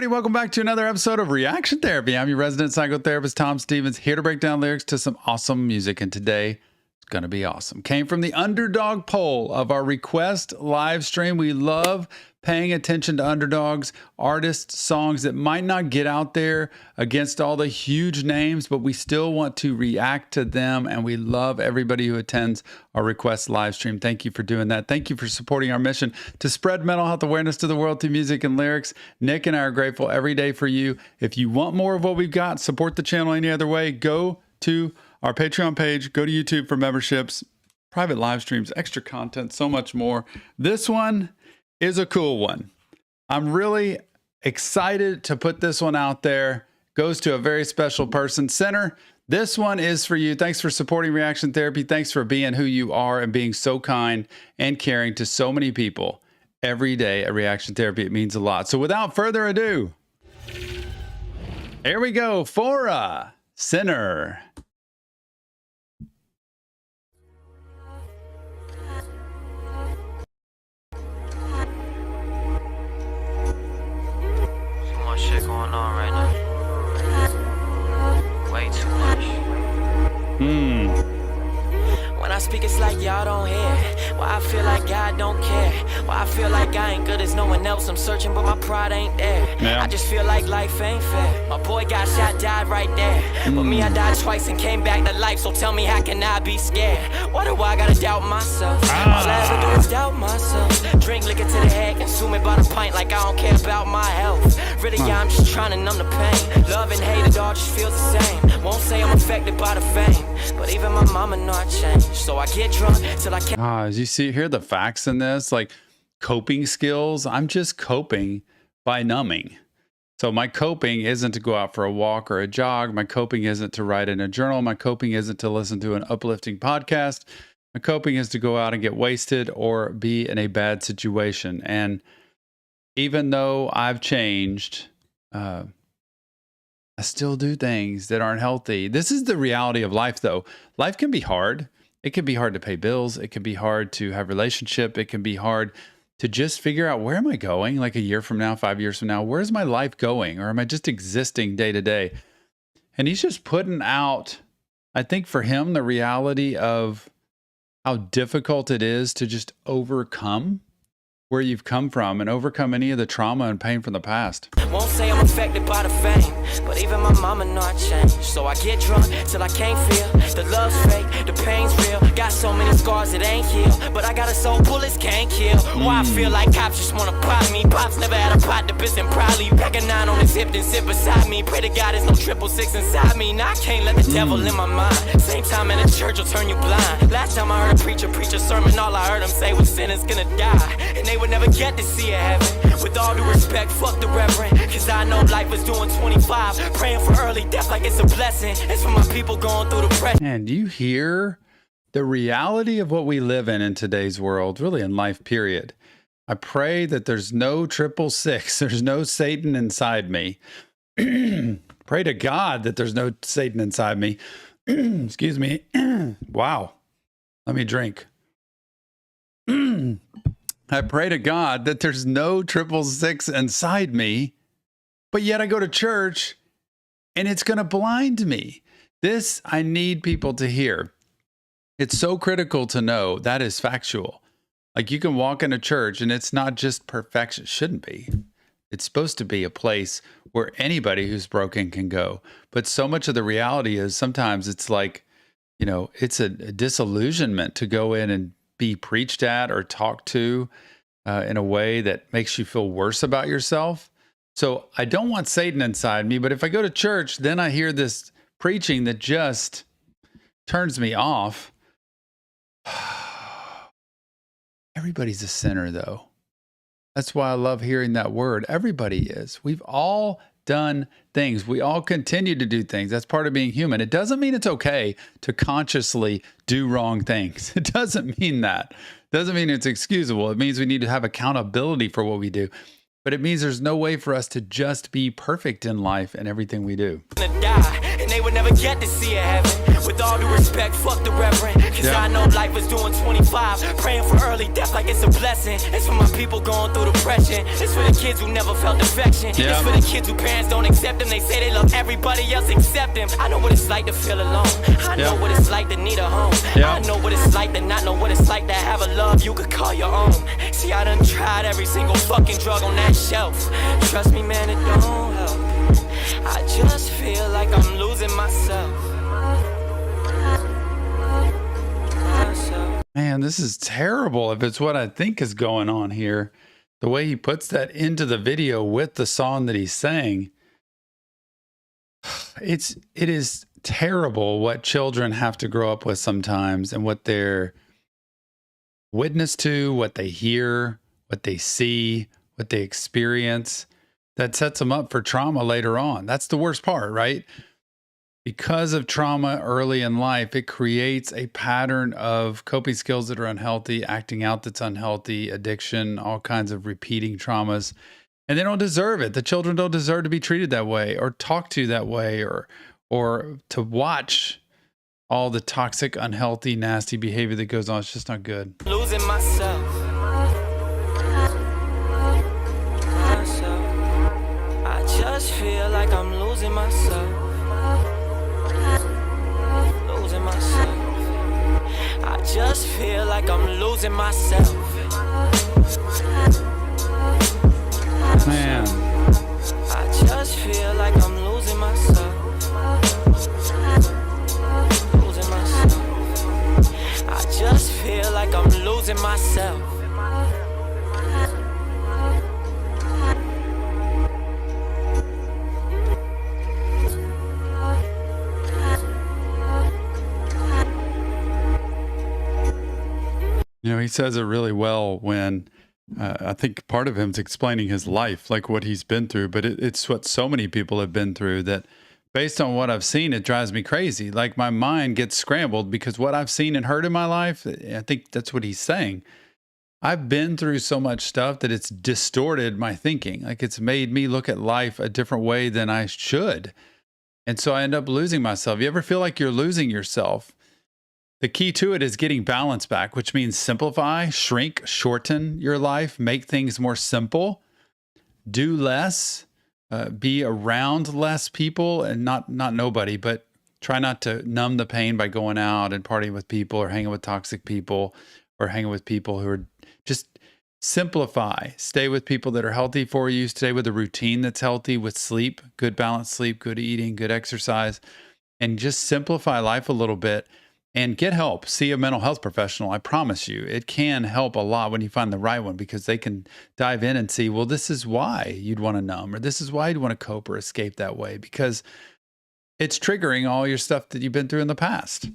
welcome back to another episode of Reaction Therapy. I'm your resident psychotherapist, Tom Stevens, here to break down lyrics to some awesome music, and today it's going to be awesome. Came from the underdog poll of our request live stream. We love paying attention to underdogs, artists, songs that might not get out there against all the huge names, but we still want to react to them, and we love everybody who attends our request live stream. Thank you for doing that. Thank you for supporting our mission to spread mental health awareness to the world through music and lyrics. Nick and I are grateful every day for you. If you want more of what we've got, support the channel any other way, go to our Patreon page, go to YouTube for memberships, private live streams, extra content, so much more. This one is a cool one. I'm really excited to put this one out there. Goes to a very special person. Center, this one is for you. Thanks for supporting Reaction Therapy. Thanks for being who you are and being so kind and caring to so many people every day at Reaction Therapy. It means a lot. So without further ado, here we go. Phora, Sinner. Shit going on right now. Way too much. When I speak, it's like y'all don't hear. Why I feel like God don't care. Why I feel like I ain't good as no one else. I'm searching, but my pride ain't there. I just feel like life ain't fair. My boy got shot, died right there. But me, I died twice and came back to life. So tell me, how can I be scared? Why do I gotta doubt myself? All I ever do is doubt myself. Drink liquor to the head, consume it by the pint like I don't care about my health. Really, yeah, I'm just trying to numb the pain. Love and hate, it all just feels the same. Won't say I'm affected by the fame, but even my mama know I changed. So I get drunk till I can't. As you see here, the facts in this, like coping skills, I'm just coping by numbing. So my coping isn't to go out for a walk or a jog. My coping isn't to write in a journal. My coping isn't to listen to an uplifting podcast. My coping is to go out and get wasted or be in a bad situation. And even though I've changed, I still do things that aren't healthy. This is the reality of life, though. Life can be hard. It can be hard to pay bills. It can be hard to have a relationship. It can be hard to just figure out, where am I going? Like a year from now, 5 years from now, where's my life going? Or am I just existing day to day? And he's just putting out, I think for him, the reality of how difficult it is to just overcome where you've come from and overcome any of the trauma and pain from the past. Won't say I'm affected by the fame, but even my mama know I changed. So I get drunk till I can't feel. The love's fake, the pain's real. Got so many scars that ain't healed, but I got a soul bullets can't kill. Why I feel like cops just wanna pop me. Pops never had a pot to piss and proudly. Pack a 9 on his hip then sit beside me. Pray to God there's no 666 inside me. Now I can't let the devil in my mind. Same time in a church will turn you blind. Last time I heard a preacher preach a sermon, all I heard him say was sinners gonna die, and they would never get to see a heaven. With all due respect, fuck the reverend, cause I know life is doing 25. Praying for early death like it's a blessing. It's for my people going through the pressure. And do you hear the reality of what we live in today's world, really in life, period? I pray that there's no 666. There's no Satan inside me. Pray to God that there's no Satan inside me. Excuse me. Wow. Let me drink. I pray to God that there's no 666 inside me, but yet I go to church and it's going to blind me. This I need people to hear. It's so critical to know that is factual. Like you can walk into church and it's not just perfection. It shouldn't be. It's supposed to be a place where anybody who's broken can go. But so much of the reality is sometimes it's like, you know, it's a disillusionment to go in and be preached at or talked to in a way that makes you feel worse about yourself. So I don't want Satan inside me, but if I go to church, then I hear this preaching that just turns me off. Everybody's a sinner, though. That's why I love hearing that word. Everybody is. We've all done things. We all continue to do things. That's part of being human. It doesn't mean it's okay to consciously do wrong things. It doesn't mean that. It doesn't mean it's excusable. It means we need to have accountability for what we do. But it means there's no way for us to just be perfect in life and everything we do. Die, and they would never get to see a heaven. With all due respect, fuck the reverend. Cause I know life is doing 25. Praying for early death like it's a blessing. It's for my people going through depression. It's for the kids who never felt affection. It's for the kids who parents don't accept them. They say they love everybody else except them. I know what it's like to feel alone. I know what it's like to need a home. I know what it's like to not know what it's like to have a love you could call your own. See, I done tried every single fucking drug on that shelf. Trust me, man, it don't help. I just feel like I'm losing myself. Man, this is terrible if it's what I think is going on here. The way he puts that into the video with the song that he's sang. It is terrible what children have to grow up with sometimes, and what they're witness to, what they hear, what they see, what they experience, that sets them up for trauma later on. That's the worst part, right? Because of trauma early in life, it creates a pattern of coping skills that are unhealthy, acting out that's unhealthy, addiction, all kinds of repeating traumas. And they don't deserve it. The children don't deserve to be treated that way or talked to that way, or to watch all the toxic, unhealthy, nasty behavior that goes on. It's just not good. Losing myself. I just feel like I'm losing myself. Losing myself. I just feel like I'm losing myself. Man. I just feel like I'm losing myself. Losing myself. I just feel like I'm losing myself. You know, he says it really well when I think part of him's explaining his life, like what he's been through, but it's what so many people have been through that based on what I've seen, it drives me crazy. Like my mind gets scrambled because what I've seen and heard in my life, I think that's what he's saying. I've been through so much stuff that it's distorted my thinking. Like it's made me look at life a different way than I should. And so I end up losing myself. You ever feel like you're losing yourself? The key to it is getting balance back, which means simplify, shrink, shorten your life, make things more simple, do less, be around less people, and not nobody, but try not to numb the pain by going out and partying with people or hanging with toxic people or hanging with people who are just simplify. Stay with people that are healthy for you. Stay with a routine that's healthy, with sleep, good balanced sleep, good eating, good exercise, and just simplify life a little bit. And get help. See a mental health professional. I promise you, it can help a lot when you find the right one, because they can dive in and see, well, this is why you'd want to numb, or this is why you'd want to cope or escape that way, because it's triggering all your stuff that you've been through in the past.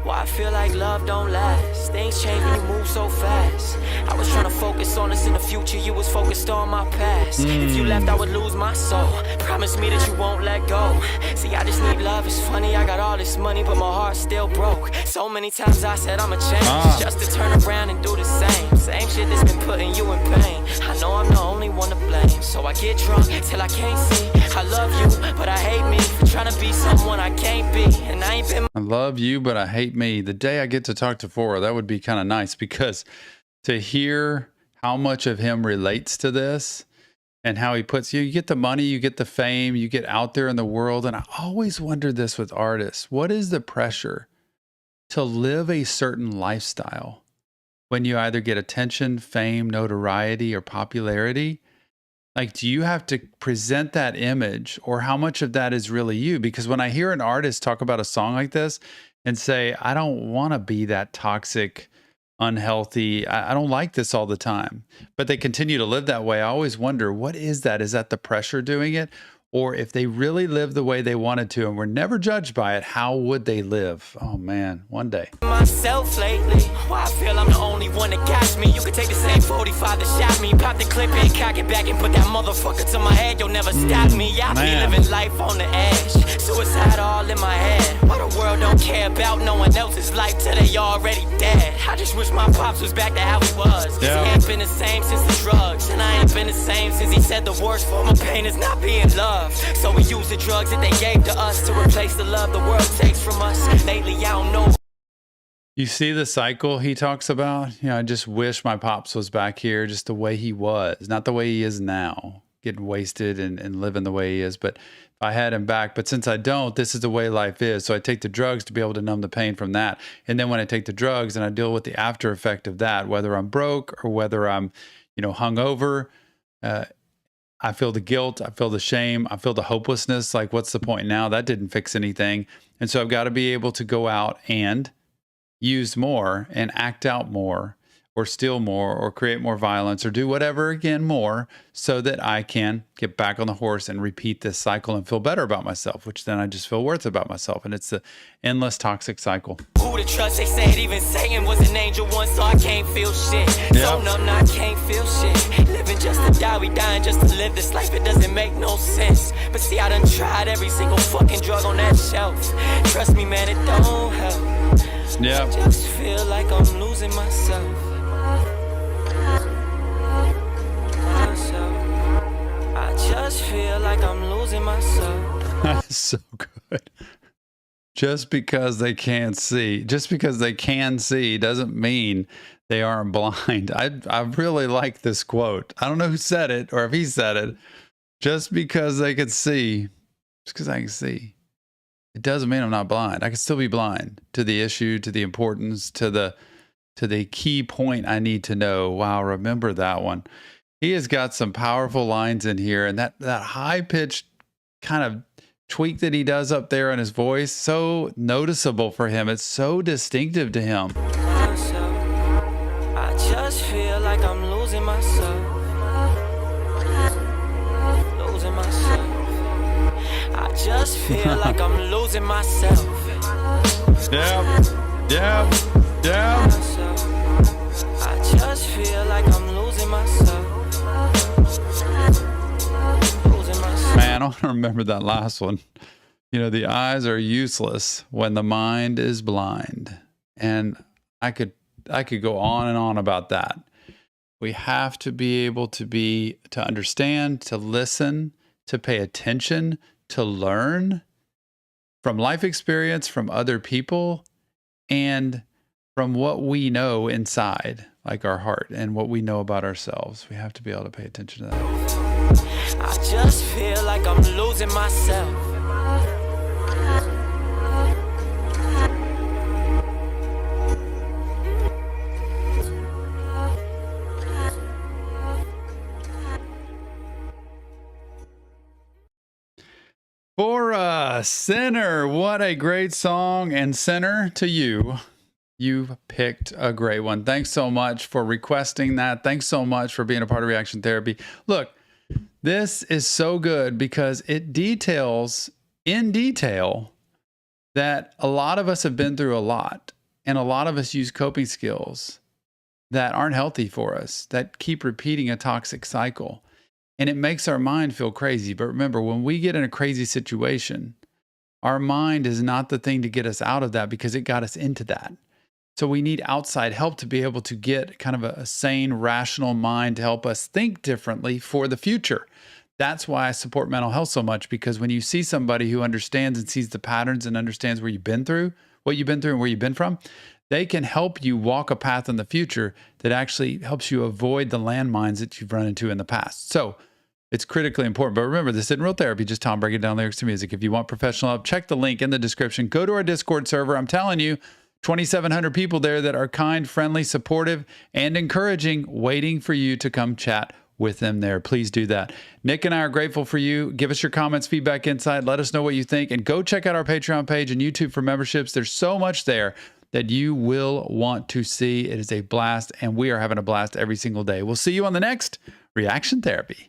Why I feel like love don't last. Things change when you move so fast. I was trying to focus on us in the future. You was focused on my past. If you left, I would lose my soul. Promise me that you won't let go. See, I just need love. It's funny, I got all this money, but my heart still broke. So many times I said I'ma change, just to turn around and do the same. Same shit that's been putting you in pain. I know I'm the only one to blame, so I get drunk till I can't see. I love you, but I hate me for trying to be someone I can't be. And I ain't been. I love you, but I hate me. The day I get to talk to Phora, that would be kind of nice, because to hear how much of him relates to this and how he puts you get the money, you get the fame, you get out there in the world. And I always wonder this with artists. What is the pressure to live a certain lifestyle when you either get attention, fame, notoriety, or popularity? Like, do you have to present that image, or how much of that is really you? Because when I hear an artist talk about a song like this and say, I don't want to be that toxic, unhealthy, I don't like this all the time, but they continue to live that way, I always wonder, what is that? Is that the pressure doing it? Or if they really lived the way they wanted to and were never judged by it, how would they live? Oh man, one day. Myself lately, why I feel I'm the only one that got me. You could take the same 45 that shot me, pop the clip and cock it back and put that motherfucker to my head. You'll never stop me. I be living life on the edge, suicide all in my head. Why the world don't care about about no one else's life till they already dead. I just wish my pops was back to how he was. He ain't been the same since the drugs, and I ain't been the same since he said the worst form of pain is not being loved. So we use the drugs that they gave to us to replace the love the world takes from us. Lately, I don't know. You see the cycle he talks about? I just wish my pops was back here just the way he was, not the way he is now, getting wasted and living the way he is. But if I had him back, but since I don't, this is the way life is. So I take the drugs to be able to numb the pain from that. And then when I take the drugs and I deal with the after effect of that, whether I'm broke or whether I'm, hungover, I feel the guilt, I feel the shame, I feel the hopelessness. Like, what's the point now? That didn't fix anything. And so I've got to be able to go out and use more and act out more or steal more or create more violence or do whatever again more so that I can get back on the horse and repeat this cycle and feel better about myself, which then I just feel worse about myself. And it's the endless toxic cycle. Who to trust? They said even Satan was an angel once, so I can't feel shit. So numb, I can't feel shit. Living just to die, we dying just to live this life. It doesn't make no sense. But see, I done tried every single fucking drug on that shelf. Trust me, man, it don't help. Yeah. I just feel like I'm losing myself. I just feel like I'm losing myself. That's so good. Just because they can't see, just because they can see doesn't mean they aren't blind. I really like this quote. I don't know who said it or if he said it. Just because they could see, just because I can see, it doesn't mean I'm not blind. I can still be blind to the issue, to the importance, to the key point I need to know. Wow, remember that one. He has got some powerful lines in here, and that high-pitched kind of tweak that he does up there in his voice, so noticeable for him. It's so distinctive to him. I just feel like I'm losing myself. Losing myself. I just feel like I'm losing myself. Yeah. I just feel like I'm losing myself. Man, I want to remember that last one. The eyes are useless when the mind is blind. And I could go on and on about that. We have to be able to understand, to listen, to pay attention, to learn from life experience, from other people, and from what we know inside, like our heart and what we know about ourselves. We have to be able to pay attention to that. I just feel like I'm losing myself. Phora, Sinner, what a great song. And Sinner, to you, you've picked a great one. Thanks so much for requesting that. Thanks so much for being a part of Reaction Therapy. Look, this is so good because it details in detail that a lot of us have been through a lot, and a lot of us use coping skills that aren't healthy for us, that keep repeating a toxic cycle. And it makes our mind feel crazy. But remember, when we get in a crazy situation, our mind is not the thing to get us out of that because it got us into that. So we need outside help to be able to get kind of a sane, rational mind to help us think differently for the future. That's why I support mental health so much, because when you see somebody who understands and sees the patterns and understands where you've been through, what you've been through and where you've been from, they can help you walk a path in the future that actually helps you avoid the landmines that you've run into in the past. So it's critically important. But remember, this isn't real therapy, just Tom breaking down lyrics to music. If you want professional help, check the link in the description. Go to our Discord server. I'm telling you, 2,700 people there that are kind, friendly, supportive, and encouraging, waiting for you to come chat with them there. Please do that. Nick and I are grateful for you. Give us your comments, feedback, insight. Let us know what you think. And go check out our Patreon page and YouTube for memberships. There's so much there that you will want to see. It is a blast, and we are having a blast every single day. We'll see you on the next Reaction Therapy.